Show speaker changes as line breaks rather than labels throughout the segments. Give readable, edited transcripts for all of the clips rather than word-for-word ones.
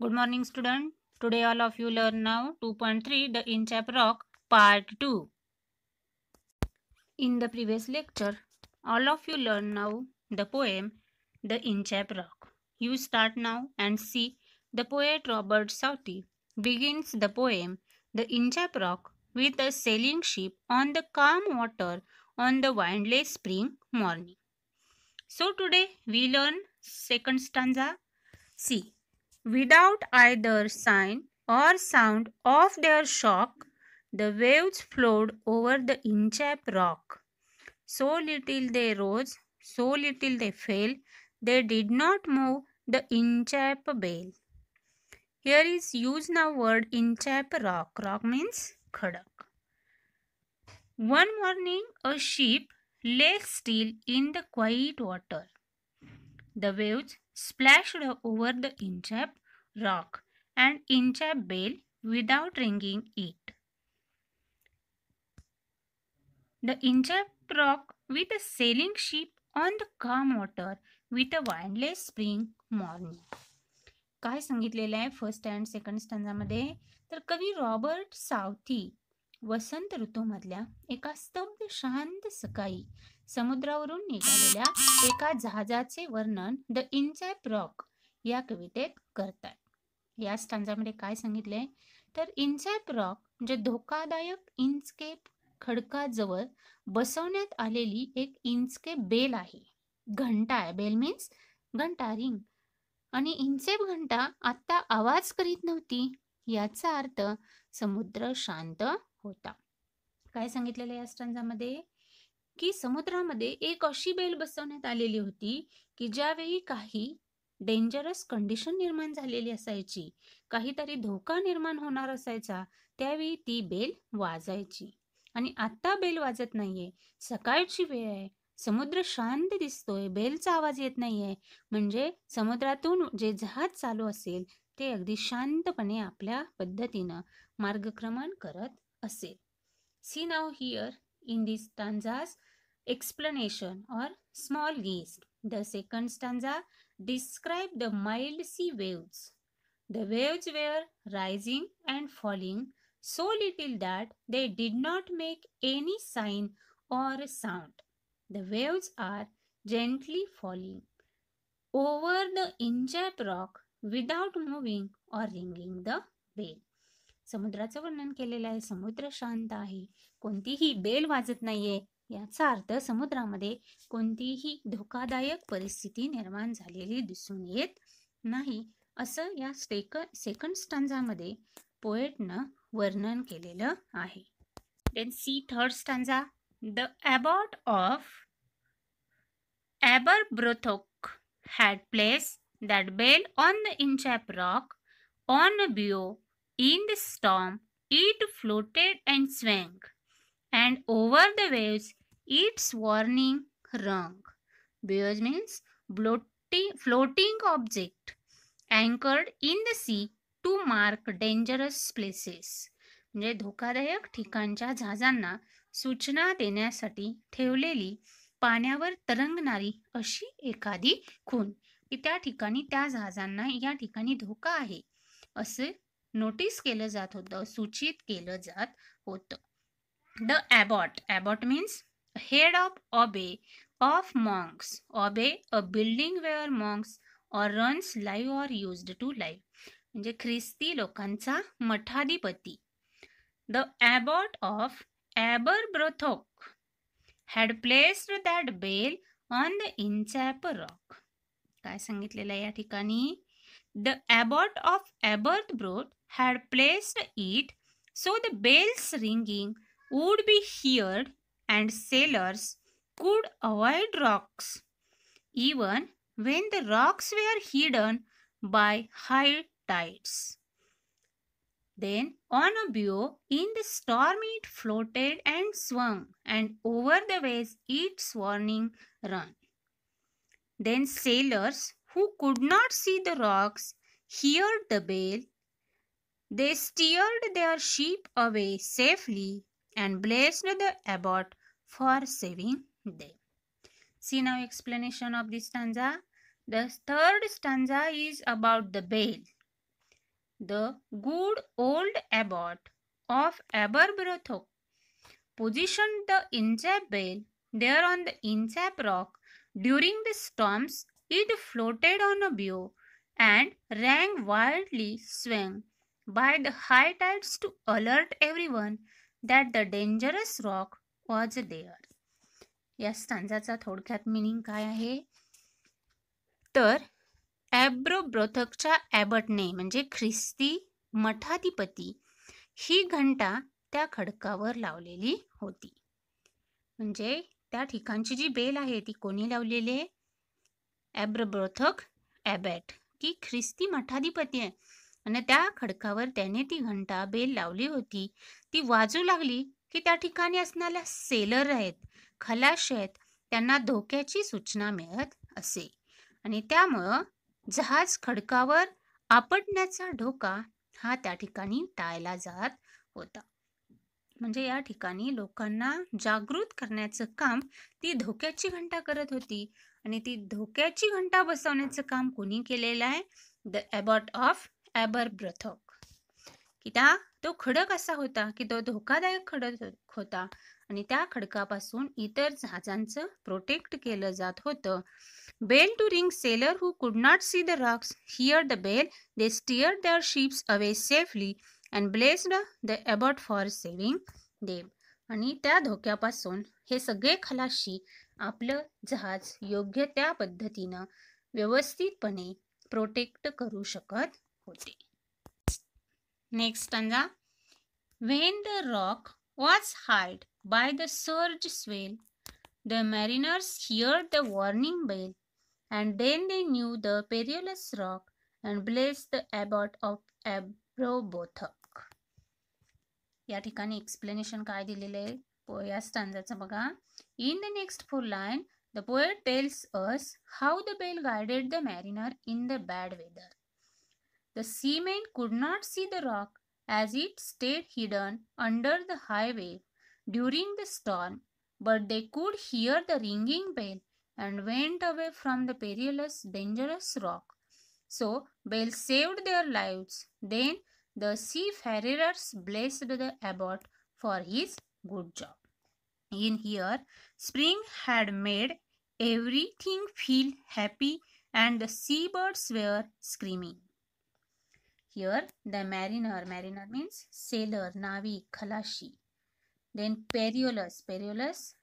Good morning, student. Today all of you learn now 2.3 the Inchap Rock part 2. In the previous lecture, all of you learn now the poem The Inchap Rock. You start now and see the poet Robert Southey begins the poem The Inchap Rock with a sailing ship on the calm water on the windless spring morning. So today we learn second stanza. See, without either sign or sound of their shock, the waves flowed over the Inchap rock. So little they rose, so little they fell, they did not move the Inchap bale. Here is used now word Inchap rock. Rock means khadak. One morning a ship lay still in the quiet water. The waves splashed over the Inchap rock and Inchap bell without ringing it. The Inchap rock with a sailing ship on the calm water with a windless spring morning. काय सांगितलेलं आहे first and second स्टँजामध्ये तर कवी Robert सावथी वसंत ऋतूमधल्या एका स्तब्ध शांत सकाळी समुद्रावरून निघालेल्या एका जहाजाचे वर्णन द इंचॅप रॉक या कवितेत करतात. या स्टांजामध्ये काय सांगितलंय तर इंचॅप रॉक म्हणजे धोकादायक इंचकेप खडकाजवळ बसवण्यात आलेली एक इंचकेप बेल आहे. घंटा आहे. बेल मीन्स घंटा, रिंग. आणि इंचेप घंटा आता आवाज करीत नव्हती. याचा अर्थ समुद्र शांत होता. काय सांगितलेलं या स्टांजामध्ये की समुद्रामध्ये एक अशी बेल बसवण्यात आलेली होती की ज्यावेळी काही डेंजरस कंडिशन निर्माण झालेली असायची, काहीतरी धोका निर्माण होणार असायचा, त्यावेळी ती बेल वाजायची. आणि आता बेल वाजत नाहीये, सकाळची वेळ आहे, समुद्र शांत दिसतोय, बेलचा आवाज येत नाहीये, म्हणजे समुद्रातून जे जहाज चालू असेल ते अगदी शांतपणे आपल्या पद्धतीनं मार्गक्रमण करत असेल. See now here in these stanzas explanation or small gist. The second stanza describe the mild sea waves. The waves were rising and falling so little that they did not make any sign or sound. The waves are gently falling over the Inchap rock without moving or ringing the bell. समुद्राचं वर्णन केलेलं आहे. समुद्र शांत आहे, कोणतीही bell वाजत नाहीये. याचा अर्थ समुद्रामध्ये कोणतीही धोकादायक परिस्थिती निर्माण झालेली दिसून येत नाही, असं या सेकंड स्टांजामध्ये पोएटनं वर्णन केलेलं आहे. Then see third stanza. The abbot of Aberbrothock had placed that bell on the Inchap rock on a buoy. In the storm, it floated and swung, and over the waves, its warning rung. Buoy means floating object anchored in the sea to mark dangerous places. म्हणजे धोकादायक ठिकाणच्या जहाजांना सूचना देण्यासाठी ठेवलेली पाण्यावर तरंगणारी अशी एखादी खूण की त्या ठिकाणी त्या जहाजांना या ठिकाणी धोका आहे असं नोटीस केलं जात होतं, सूचित केलं जात होतं. The abbot means head of abbey of monks. Abbey a building where monks or nuns live or used to live. म्हणजे ख्रिस्ती लोकांचा मठाधिपती. The abbot of Aberbrothock had placed that bell on the Inchap rock. काय सांगितलेलं आहे या ठिकाणी? The abbot of Aberbrothock had placed it so the bells ringing would be heard and sailors could avoid rocks even when the rocks were hidden by high tides. Then on a buoy in the storm it floated and swung, and over the waves its warning run. Then sailors who could not see the rocks heard the bell. They steered their ship away safely and blessed the abbot for saving them. See now explanation of this stanza. The third stanza is about the bell. the good old abbot of Aberbrothock positioned the Inchap bell there on the Inchap rock. During the storms, it floated on a bow and rang wildly, swung by the high tides to alert everyone that the dangerous rock was there. या स्टांजाचा थोडक्यात meaning काय आहे तर ॲब्रोब्रोथकच्या ॲबटने म्हणजे ख्रिस्ती मठाधिपती ही घंटा त्या खडकावर लावलेली होती. म्हणजे त्या ठिकाणची जी बेल आहे ती कोणी लावलेली आहे ॲब्रोब्रोथक ॲबॅट की ख्रिस्ती मठाधिपती आहे आणि त्या खडकावर त्याने ती घंटा बेल लावली होती. ती वाजू लागली की त्या ठिकाणी असणाऱ्या सेलर आहेत खलाशी आहेत त्यांना धोक्याची सूचना मिळत असे आणि त्यामुळं जहाज खडकावर आपटण्याचा धोका हा त्या ठिकाणी टाळला जात होता. म्हणजे या ठिकाणी लोकांना जागृत करण्याचं काम ती धोक्याची घंटा करत होती आणि ती धोक्याची घंटा बसवण्याचं काम कोणी केलेलं आहे द ॲबॉट ऑफ ॲबरब्रोथक की तो खडक असा होता की तो धोकादायक खडक होता आणि त्या खडकापासून इतर जहाजांचं प्रोटेक्ट केलं जात होतं. Bell to ring sailor who could not see the rocks hear the bell. They steered their ships away safely and blessed the abbot for saving them. आणि त्या धोक्यापासून हे सगळे खलाशी आपलं जहाज योग्य त्या पद्धतीनं व्यवस्थितपणे प्रोटेक्ट करू शकत होते. Next stanza. When the rock was hid by the surge swell, the mariners heard the warning bell, and then they knew the perilous rock and blessed the abbot of Aberbrothock. या ठिकाणी explanation काय दिलेले आहे या स्टांजाचं बघा. In the next 4 lines, the poet tells us how the bell guided the mariner in the bad weather. The seamen could not see the rock as it stayed hidden under the high wave during the storm, but they could hear the ringing bell and went away from the perilous, dangerous rock. So Bell saved their lives. Then the seafarers blessed the abbot for his good job. In here, spring had made everything feel happy and the seabirds were screaming. Here, the mariner means sailor, navik, khalashi. Then perilous,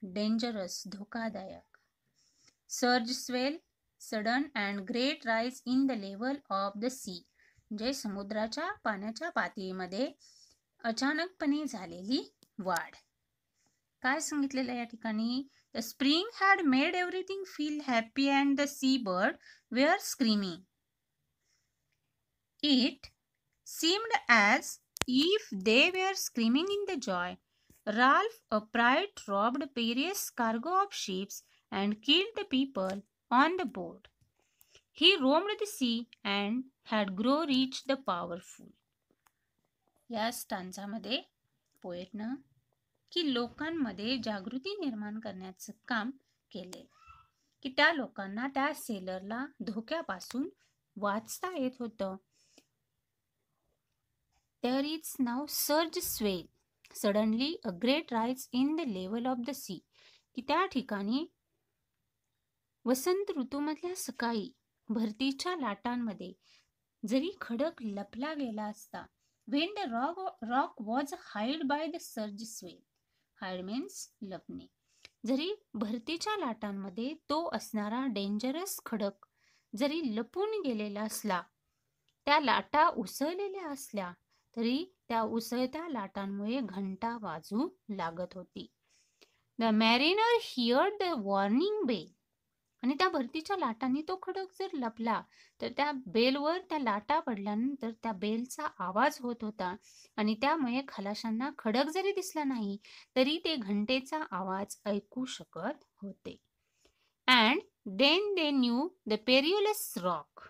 dangerous, dhokadayak. Surge swell, sudden and great rise in the level of the sea. म्हणजे समुद्राच्या पाण्याच्या पातळीमध्ये अचानकपणे झालेली वाढ. काय सांगितलेलं या ठिकाणी The spring had made everything feel happy and the seabird were screaming. It seemed as if they were screaming in the joy. Ralph upright robbed various cargo of ships and killed the people on the board. He roamed the sea and had grown rich the powerful. या स्टांजामध्ये पोएटनं की लोकांमध्ये जागृती निर्माण करण्याचं काम केले की त्या लोकांना त्या सेलरला धोक्यापासून वाचता येत होतं. There is now surge swell. Suddenly a great rise in the level of the sea. की त्या ठिकाणी वसंत ऋतूमधल्या सकाळी भरतीच्या लाटांमध्ये जरी खडक लपला गेला असता when the rock was hid by the surge swell. Hide means लपणे. जरी भरतीच्या लाटांमध्ये तो असणारा डेंजरस खडक जरी लपून गेलेला असला त्या लाटा उसळलेल्या असल्या तरी त्या उसळत्या लाटांमुळे घंटा वाजू लागत होती. The mariner heard the warning bell. आणि त्या भरतीच्या लाटांनी तो खडक जर लपला तर त्या बेलवर त्या लाटा पडल्यानंतर त्या बेलचा आवाज होत होता आणि त्यामुळे खलाशांना खडक जरी दिसला नाही तरी ते घंटेचा आवाज ऐकू शकत होते. And then they knew the perilous rock.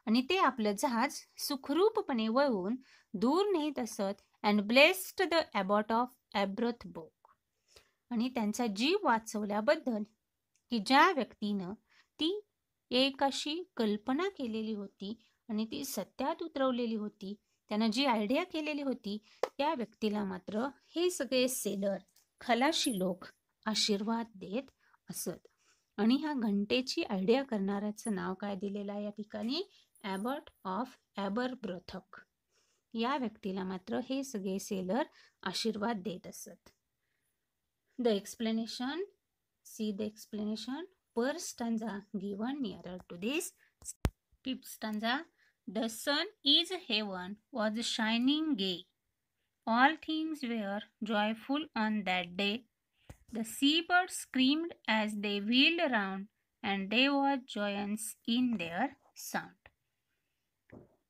आणि ते आपलं जहाज सुखरूपपणे वळवून दूर नेत असत. And blessed the abbot of Aberbrothok. आणि त्यांचा जीव वाचवल्याबद्दल की ज्या व्यक्तीनं ती एक अशी कल्पना केलेली होती आणि ती सत्यात उतरवलेली होती, त्यानं जी आयडिया केलेली होती, त्या व्यक्तीला मात्र हे सगळे सेलर, खलाशी लोक आशीर्वाद देत असत. आणि ह्या घंटेची आयडिया करणाऱ्याचं नाव काय दिलेलं आहे या ठिकाणी? ॲबट ऑफ ॲबरब्रोथक. या व्यक्तीला मात्र हे सगळे सेलर आशीर्वाद देत असत. The explanation, see the explanation per stanza given nearer to this. Fifth stanza, the sun is heaven was shining gay. All things were joyful on that day. The seabirds screamed as they wheeled around, and there was joyance in their sound.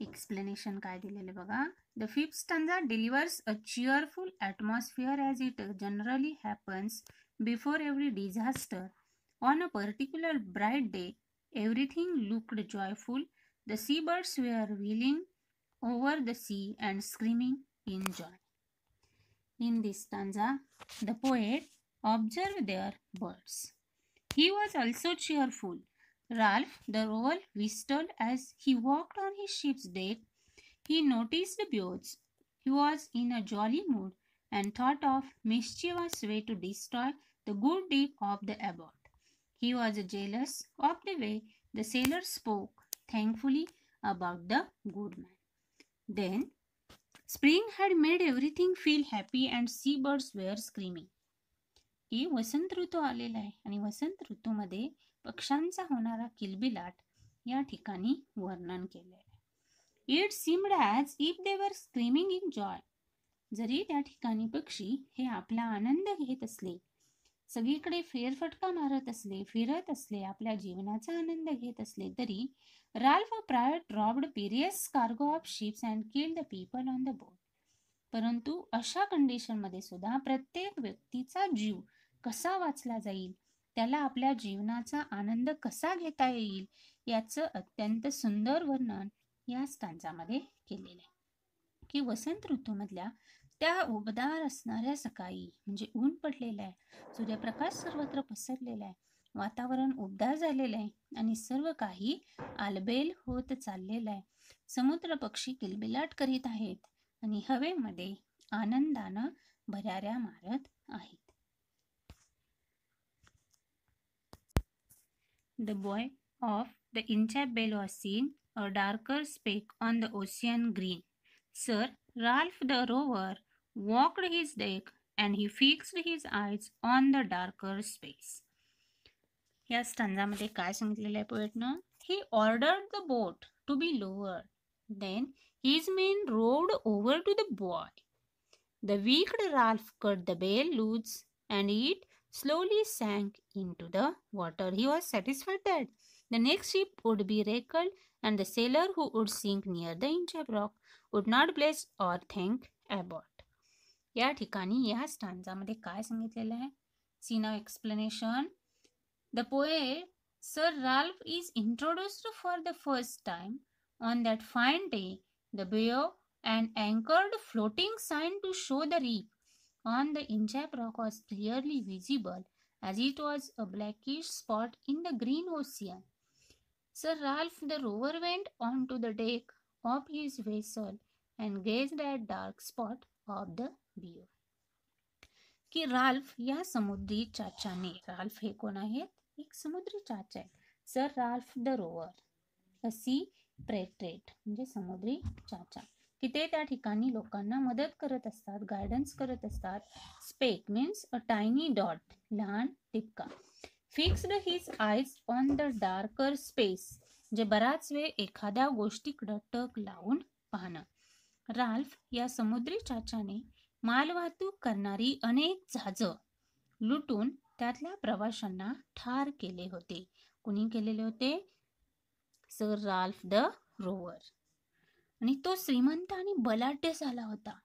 Explanation काय दिलेले बघा. The fifth stanza delivers a cheerful atmosphere as it generally happens before every disaster. On a particular bright day, everything looked joyful. The seabirds were wheeling over the sea and screaming in joy. In this stanza, the poet observed their birds. He was also cheerful. Ralph the rover whistled as he walked on his ship's deck. He noticed the birds. He was in a jolly mood and thought of mischievous way to destroy the good deed of the abbot. He was jealous of the way the sailor spoke thankfully about the good man. Then, spring had made everything feel happy and seabirds were screaming. की वसंत ऋतू आलेला आहे आणि वसंत ऋतूमध्ये पक्ष्यांचा होणारा किलबिलाट या ठिकाणी वर्णन केले आहे. It seemed as if they were screaming in joy. जरी त्या ठिकाणी पक्षी हे आपला आनंद घेत असले, सगळीकडे फेरफटका मारत असले, फिरत असले, आपल्या जीवनाचा आनंद घेत असले तरी Ralph prior dropped precious cargo of ships and killed the people on the boat. परंतु अशा कंडिशनमध्ये सुद्धा प्रत्येक व्यक्तीचा जीव कसा वाचला जाईल, त्याला आपल्या जीवनाचा आनंद कसा घेता येईल, याचं अत्यंत सुंदर वर्णन या स्टांजामध्ये केलेलं आहे. की वसंत ऋतूमधल्या त्या उबदार असणाऱ्या सकाळी, म्हणजे ऊन पडलेलं आहे, सूर्यप्रकाश सर्वत्र पसरलेला आहे, वातावरण उबदार झालेलं आहे आणि सर्व काही आलबेल होत चाललेलं आहे. समुद्र पक्षी किलबिलाट करीत आहेत आणि हवेमध्ये आनंदानं भराऱ्या मारत आहेत. The boy of the Inchcape Bell was seen, a darker speck on the ocean green. Sir Ralph the rover walked his deck and he fixed his eyes on the darker space. या स्टांजामध्ये काय सांगितलेलं आहे पोएटनं? He ordered the boat to be lowered. Then his men rowed over to the boy. The wicked Ralph cut the bell loose and it slowly sank into the water. He was satisfied that the next ship would be wrecked and the sailor who would sink near the Inchcape Rock would not bless or thank Abbot. या ठिकाणी या स्टांजामध्ये काय सांगितलेलं आहे? See now explanation. The poet Sir Ralph is introduced for the first time on that fine day. The bow and anchored floating sign to show the reef on the Inchcape Rock was clearly visible, as it was a blackish spot in the green ocean. Sir Ralph the rover went on to the deck of his vessel and gazed at dark spot of the bow. की Ralph या समुद्री चाचाने, Ralph हे कोण आहेत? एक समुद्री चाचा आहे. Sir Ralph the rover, a sea pirate म्हणजे समुद्री चाचा, की ते त्या ठिकाणी लोकांना मदत करत असतात, गायडन्स करत असतात. Speck means a tiny dot, लहान टिपका. Fixed his eyes on the darker speck, जे बराच वेळ एखाद्या गोष्टीकडं टक लावून पाहणं. राल्फ या समुद्री चाचाने मालवाहतूक करणारी अनेक जहाजं लुटून त्यातल्या प्रवाशांना ठार केले होते. कुणी केलेले होते? Sir Ralph the rover. आणि तो श्रीमंत आणि बलाढ्य झाला होता.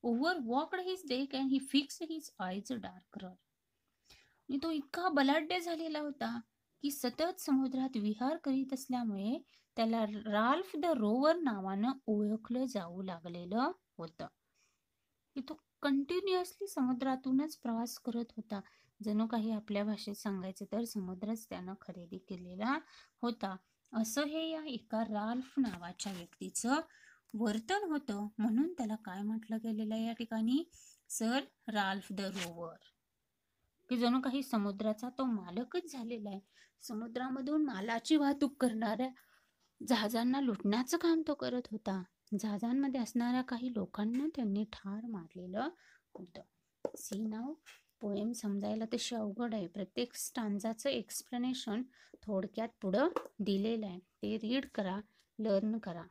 Over walked his deck and he fixed his eyes darker. आणि तो इतका बलाढ्य झालेला होता की सतत समुद्रात विहार करीत असल्यामुळे त्याला राल्फ द रोवर नावानं ओळखलं जाऊ लागलेलं होतं. तो कंटिन्युअसली समुद्रातूनच प्रवास करत होता. जणू काही आपल्या भाषेत सांगायचं तर समुद्रच त्यानं खरेदी केलेला होता. असं हे या एका राल्फ नावाच्या व्यक्तीचं वर्तन होतं, म्हणून त्याला काय म्हटलं गेलेलं आहे या ठिकाणी? Sir Ralph the rover. की जणू काही समुद्राचा तो मालकच झालेला आहे. समुद्रामधून मालाची वाहतूक करणाऱ्या जहाजांना लुटण्याचं काम तो करत होता. जहाजांमध्ये असणाऱ्या काही लोकांना त्यांनी ठार मारलेलं होतं. सी नाव पोएम समजायला तशी अवघड आहे. प्रत्येक स्टांजाचं एक्सप्लेनेशन थोडक्यात पुढं दिलेलं आहे. ते रीड करा, लर्न करा.